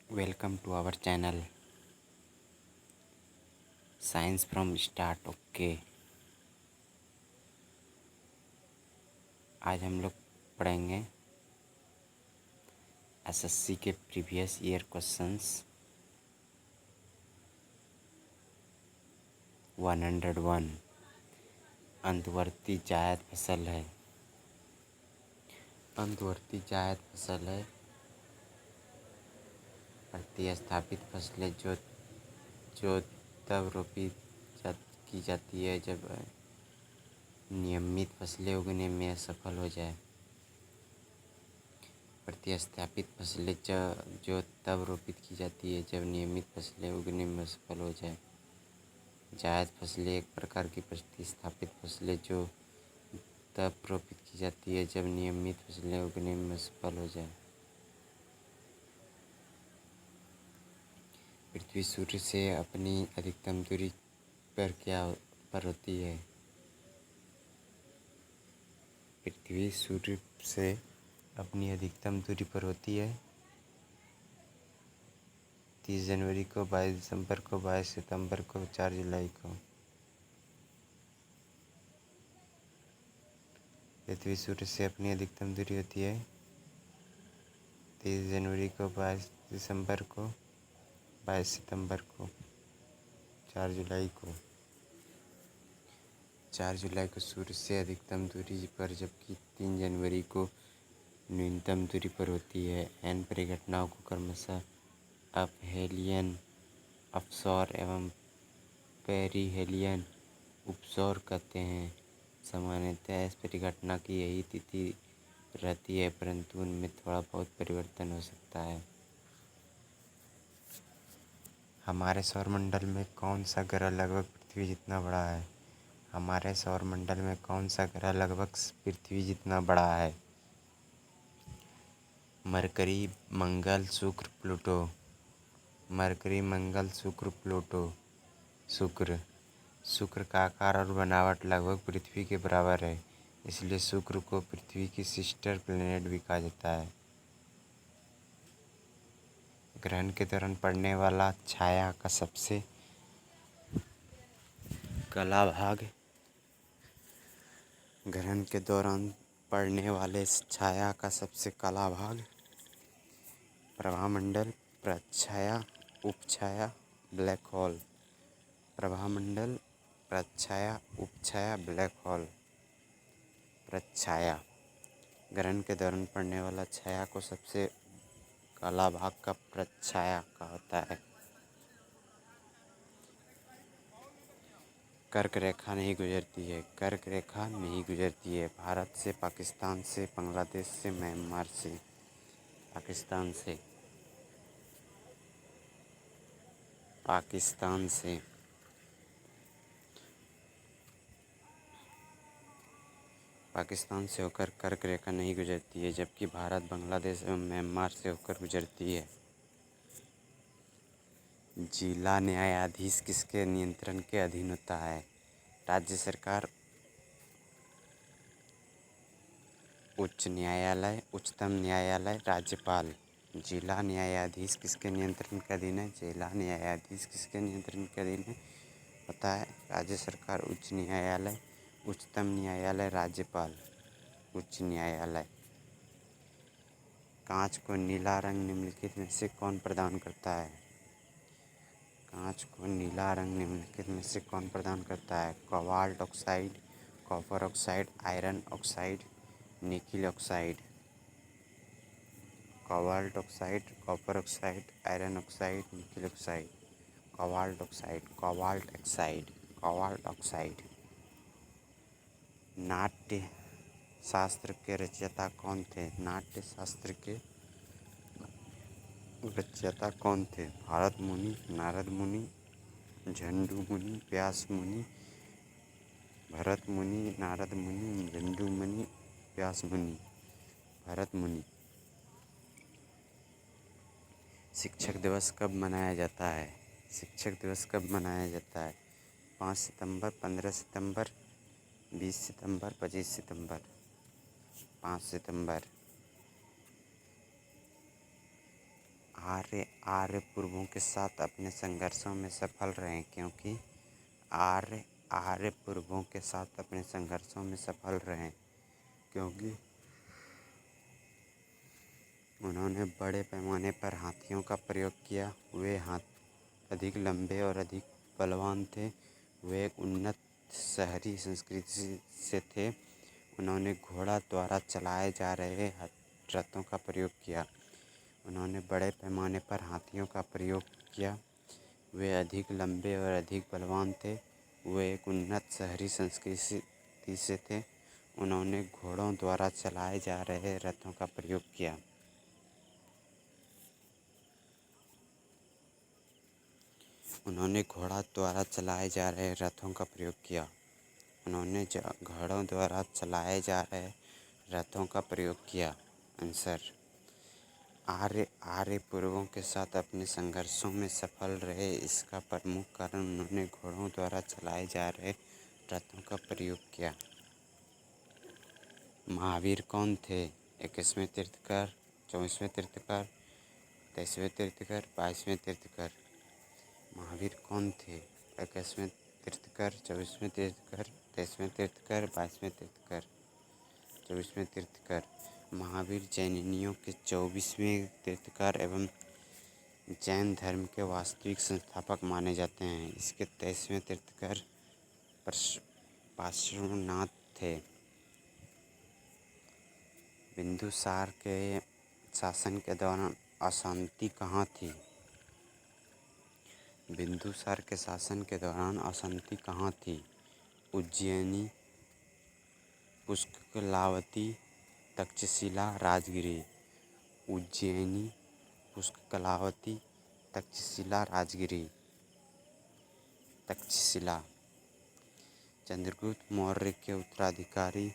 Welcome to our channel science from start. Okay, आज हम लोग पढ़ेंगे एसएससी के प्रीवियस ईयर क्वेश्चंस 101। अंतर्वर्ती जायद फसल है। अंतर्वर्ती जायद फसल है प्रतिस्थापित फसलें जो तब की जाती है जब नियमित फसलें उगने में असफल हो जाए। प्रतिस्थापित फसलें जो तब रोपित की जाती है जब नियमित फसलें उगने में असफल हो जाए। जायद फसलें एक प्रकार की प्रतिस्थापित फसलें जो तब रोपित की जाती है जब नियमित फसलें उगने में असफल हो जाए। पृथ्वी सूर्य से अपनी अधिकतम दूरी पर होती है। पृथ्वी सूर्य से अपनी अधिकतम दूरी पर होती है। 30 जनवरी को, 22 दिसंबर को, 22 सितंबर को, 4 जुलाई को। पृथ्वी सूर्य से अपनी अधिकतम दूरी होती है 30 जनवरी को, 22 दिसंबर को, 22 सितंबर को, 4 जुलाई को। 4 जुलाई को सूर्य से अधिकतम दूरी पर जबकि 3 जनवरी को न्यूनतम दूरी पर होती है। एन परिघटनाओं को क्रमशः अपहेलियन अपसौर एवं पेरिहेलियन उपसौर कहते हैं। सामान्यतः इस परिघटना की यही तिथि रहती है, परंतु उनमें थोड़ा बहुत परिवर्तन हो सकता है। हमारे सौरमंडल में कौन सा ग्रह लगभग पृथ्वी जितना बड़ा है? हमारे सौरमंडल में कौन सा ग्रह लगभग पृथ्वी जितना बड़ा है? मरकरी, मंगल, शुक्र, प्लूटो। मरकरी, मंगल, शुक्र, प्लूटो। शुक्र का आकार और बनावट लगभग पृथ्वी के बराबर है, इसलिए शुक्र को पृथ्वी की सिस्टर प्लैनेट भी कहा जाता है। ग्रहण के दौरान पड़ने वाला छाया का सबसे काला भाग। ग्रहण के दौरान पड़ने वाले छाया का सबसे काला भाग प्रभामंडल, प्रच्छाया, उपछाया, ब्लैक होल। प्रभामंडल, प्रच्छाया, उपछाया, ब्लैक होल। प्रच्छाया ग्रहण के दौरान पड़ने वाला छाया को सबसे काला भाग का प्रच्छाया का होता है। कर्क रेखा नहीं गुजरती है। कर्क रेखा नहीं गुजरती है। भारत से, पाकिस्तान से, बांग्लादेश से, म्यांमार से। पाकिस्तान से, पाकिस्तान से। पाकिस्तान से होकर कर्क रेखा नहीं गुजरती है, जबकि भारत, बांग्लादेश एवं म्यांमार से होकर गुजरती है। जिला न्यायाधीश किसके नियंत्रण के अधीन होता है? राज्य सरकार, उच्च न्यायालय, उच्चतम न्यायालय, राज्यपाल। जिला न्यायाधीश किसके नियंत्रण के अधीन है? जिला न्यायाधीश किसके नियंत्रण के अधीन है होता है? राज्य सरकार, उच्च न्यायालय, उच्चतम न्यायालय, राज्यपाल। उच्च न्यायालय। कांच को नीला रंग निम्नलिखित में से कौन प्रदान करता है? कांच को नीला रंग निम्नलिखित में से कौन प्रदान करता है? Cobalt oxide, copper oxide, iron oxide, nickel oxide. Cobalt oxide, copper oxide, iron oxide, nickel oxide. Cobalt oxide, cobalt oxide, cobalt oxide. Natya Shastra के रचयिता कौन थे? नाट्य शास्त्र के रचयिता कौन थे? भारत मुनि, नारद मुनि, झंडू मुनि, व्यास मुनि। भरत मुनि, नारद मुनि, झंडू मुनि, व्यास मुनि। भरत मुनि। शिक्षक दिवस कब मनाया जाता है? शिक्षक दिवस कब मनाया जाता है? 5 सितंबर, 15 सितंबर, 20 सितंबर, 25 सितंबर। 5 सितंबर। आर्य पूर्वों के साथ अपने संघर्षों में सफल रहे, क्योंकि आर्य पूर्वों के साथ अपने संघर्षों में सफल रहे, क्योंकि उन्होंने बड़े पैमाने पर हाथियों का प्रयोग किया। वे हाथ अधिक लंबे और अधिक बलवान थे। वे एक उन्नत शहरी संस्कृति से थे। उन्होंने घोड़ा द्वारा चलाए जा रहे रथों का प्रयोग किया। उन्होंने बड़े पैमाने पर हाथियों का प्रयोग किया। वे अधिक लंबे और अधिक बलवान थे। वे एक उन्नत शहरी संस्कृति से थे। उन्होंने घोड़ों द्वारा चलाए जा रहे रथों का प्रयोग किया। उन्होंने घोड़ा द्वारा चलाए जा रहे रथों का प्रयोग किया। उन्होंने घोड़ों द्वारा चलाए जा रहे रथों का प्रयोग किया। आंसर, आर्य पूर्वों के साथ अपने संघर्षों में सफल रहे। इसका प्रमुख कारण उन्होंने घोड़ों द्वारा चलाए जा रहे रथों का प्रयोग किया। महावीर कौन थे? 21वें तीर्थंकर, 24वें तीर्थंकर, 23वें तीर्थंकर, 22वें तीर्थंकर। महावीर कौन थे? 21वें तीर्थंकर, 24वें तीर्थंकर, 23वें तीर्थंकर, 22वें तीर्थंकर। 24वें तीर्थंकर। महावीर जैनियों के 24वें तीर्थंकर एवं जैन धर्म के वास्तविक संस्थापक माने जाते हैं। इसके 23वें तीर्थंकर पार्श्वनाथ थे। बिंदुसार के शासन के दौरान अशांति कहाँ थी? बिंदुसार के शासन के दौरान अशांति कहाँ थी? उज्जैनी, पुष्कलावती, तक्षशिला, राजगिरी। उज्जैनी, पुष्कलावती, तक्षशिला, राजगिरी। तक्षशिला। चंद्रगुप्त मौर्य के उत्तराधिकारी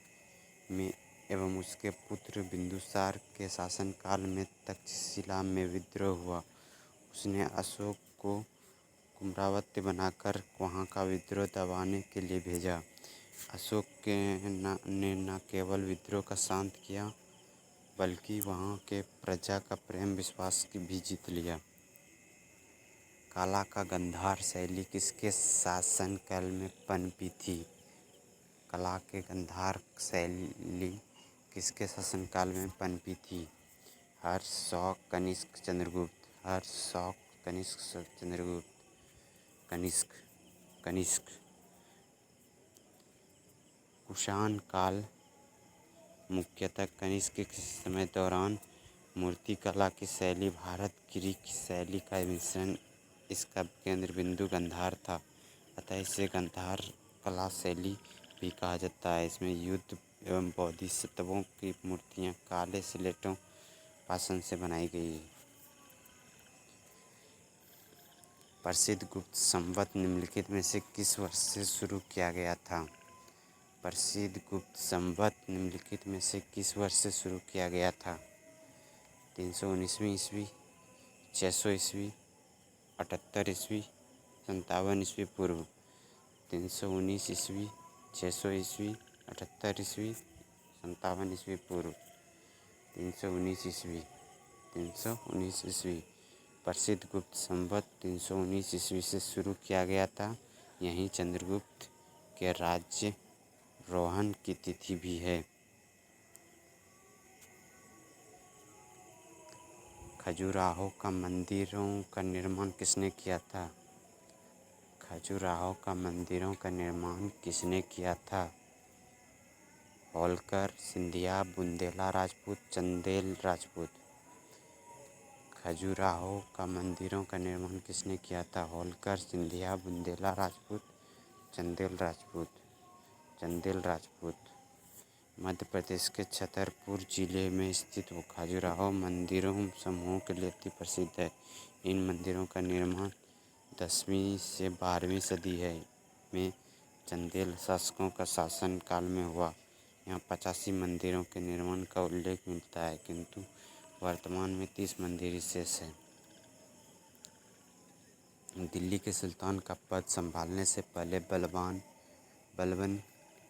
में एवं उसके पुत्र बिंदुसार के शासनकाल में तक्षशिला में विद्रोह हुआ। उसने अशोक को कुम्रावत्य बनाकर वहाँ का विद्रोह दबाने के लिए भेजा। अशोक ने न केवल विद्रोह का शांत किया, बल्कि वहाँ के प्रजा का प्रेम विश्वास भी जीत लिया। कला का गंधार शैली किसके शासनकाल में पनपी थी? कला के गंधार शैली किसके शासनकाल में पनपी थी? हर्ष, शौक, कनिष्क, चंद्रगुप्त। हर्ष, शौक, कनिष्क, चंद्रगुप्त। कनिष्क। कुषाण काल मुख्यतः कनिष्क के समय दौरान मूर्तिकला की शैली भारत ग्रीक शैली का मिश्रण इसका केंद्र बिंदु गंधार था, अतः इसे गंधार कला शैली भी कहा जाता है। इसमें युद्ध एवं बोधिसत्वों की मूर्तियाँ काले स्लेटों पाषाण से बनाई गई है। प्रसिद्ध गुप्त संवत निम्नलिखित में से किस वर्ष से शुरू किया गया था? प्रसिद्ध गुप्त संवत निम्नलिखित में से किस वर्ष से शुरू किया गया था? 319वीं ईस्वी, 600 ईस्वी, 78 ईस्वी, 57 ईस्वी पूर्व। 319 ईस्वी, 600 ईस्वी, 78 ईस्वी, 57 ईस्वी पूर्व। 319 ईस्वी। 319 ईस्वी। प्रसिद्ध गुप्त संवत 319 ईस्वी से शुरू किया गया था। यहीं चंद्रगुप्त के राज्यारोहण की तिथि भी है। खजुराहो का मंदिरों का निर्माण किसने किया था? खजुराहो का मंदिरों का निर्माण किसने किया था? होलकर, सिंधिया, बुंदेला राजपूत, चंदेल राजपूत। खजुराहो का मंदिरों का निर्माण किसने किया था? होलकर, सिंधिया, बुंदेला राजपूत, चंदेल राजपूत। चंदेल राजपूत। मध्य प्रदेश के छतरपुर जिले में स्थित खजुराहो मंदिरों समूह के लिए अति प्रसिद्ध है। इन मंदिरों का निर्माण 10वीं से 12वीं सदी में चंदेल शासकों का शासन काल में हुआ। यहाँ 85 मंदिरों के निर्माण का उल्लेख मिलता है, किंतु वर्तमान में 30 मंदिर शेष हैं। दिल्ली के सुल्तान का पद संभालने से पहले बलबन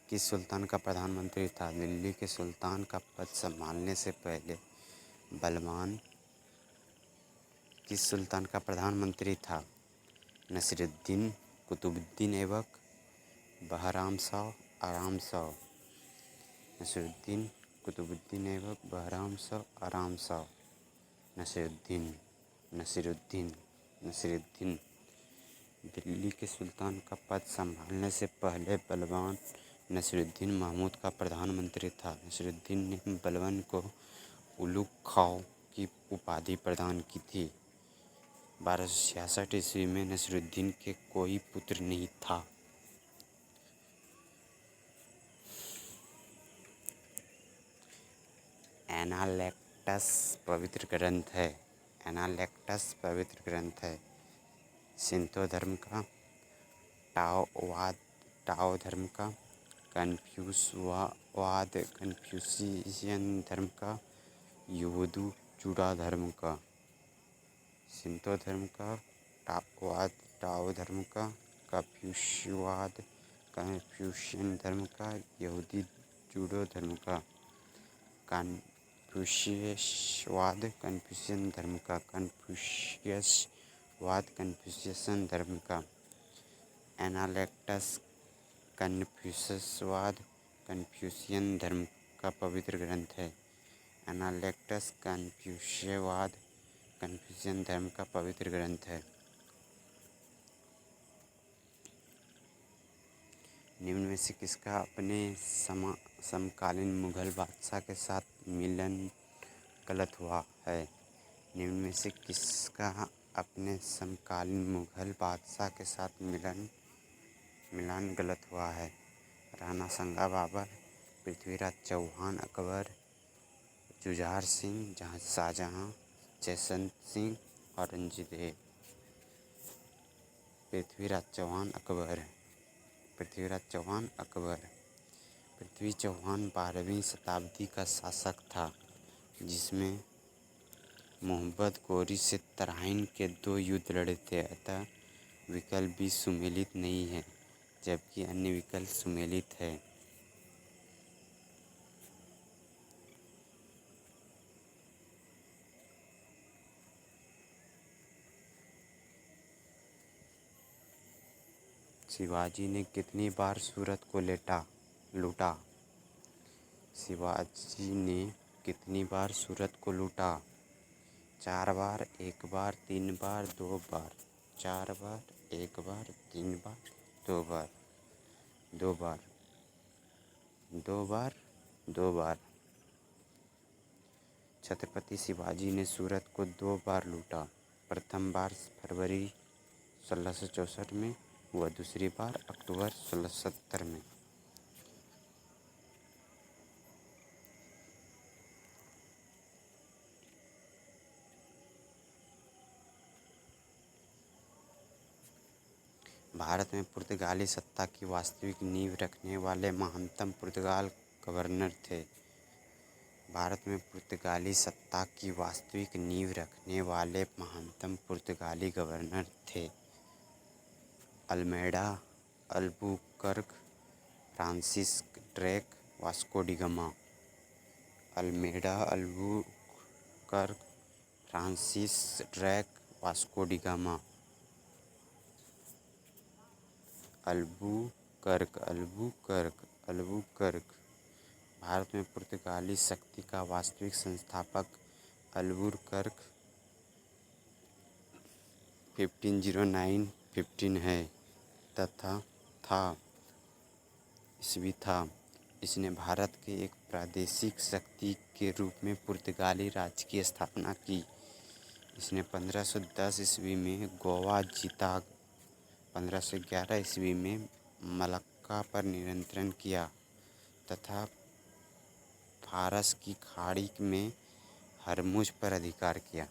किस सुल्तान का प्रधानमंत्री था? दिल्ली के सुल्तान का पद संभालने से पहले बलबान किस सुल्तान का प्रधानमंत्री था? नसीरुद्दीन, कुतुबुद्दीन ऐबक, बहराम शाह, आराम शाह। नसीरुद्दीन, कुतुबुद्दीन ऐबक, बहराम शाह, आराम शाह। नसीरुद्दीन, नसीरुद्दीन, नसीरुद्दीन। दिल्ली के सुल्तान का पद संभालने से पहले बलवान नसीरुद्दीन महमूद का प्रधानमंत्री था। नसीरुद्दीन ने बलबन को उलुग खां की उपाधि प्रदान की थी। 1266 ईस्वी में नसीरुद्दीन के कोई पुत्र नहीं था। एनालेक्टस पवित्र ग्रंथ है। एनालेक्टस पवित्र ग्रंथ है। शिंतो धर्म का, टाओ धर्म का, कन्फ्यूशियन धर्म का, यहूदी जुड़ा धर्म का। शिंतो धर्म का, टाओ धर्म का, कन्फ्यूशियन धर्म का, यहूदी जूडो धर्म का। कन्फ्यूशियन धर्म का, कन्फ्यूशियन धर्म का। एनालेक्टस कन्फ्यूशियन धर्म का पवित्र ग्रंथ है। एनालेक्टस कन्फ्यूशियन धर्म का पवित्र ग्रंथ है। निम्न में से किसका अपने समकालीन मुगल बादशाह के साथ मिलन गलत हुआ है? निम्न में से किसका अपने समकालीन मुगल बादशाह के साथ मिलान गलत हुआ है? राणा संगा बाबर, पृथ्वीराज चौहान अकबर, जुझार सिंह शाहजहां, जयवंत सिंह औरंगजेब। पृथ्वीराज चौहान अकबर। पृथ्वी चौहान 12वीं शताब्दी का शासक था, जिसमें मोहम्मद गोरी से तराइन के 2 युद्ध लड़े थे। अतः विकल्प भी सुमेलित नहीं है, जबकि अन्य विकल्प सुमेलित है। शिवाजी ने कितनी बार सूरत को लूटा? शिवाजी ने कितनी बार सूरत को लूटा? 4 बार, 1 बार, 3 बार, 2 बार। 4 बार, 1 बार, 3 बार, 2 बार। 2 बार, 2 बार, 2 बार। छत्रपति शिवाजी ने सूरत को 2 बार लूटा। प्रथम बार फरवरी 1664 में व दूसरी बार अक्टूबर 1670 में। भारत में पुर्तगाली सत्ता की वास्तविक नींव रखने वाले महानतम पुर्तगाल गवर्नर थे। भारत में पुर्तगाली सत्ता की वास्तविक नींव रखने वाले महानतम पुर्तगाली गवर्नर थे। Almeida, Albuquerque, Francis Drake, Vasco da Gama. Almeida, Albuquerque, Francis Drake, Vasco da Gama. Albuquerque. Bharat में पुर्तगाली शक्ति का वास्तविक संस्थापक अल्बुकर्क 1509-15 है तथा था। इसने भारत के एक प्रादेशिक शक्ति के रूप में पुर्तगाली राज्य की स्थापना की। इसने 1510 ईस्वी में गोवा जीता। 1511 ईस्वी में मलक्का पर नियंत्रण किया तथा फारस की खाड़ी में हरमुज पर अधिकार किया।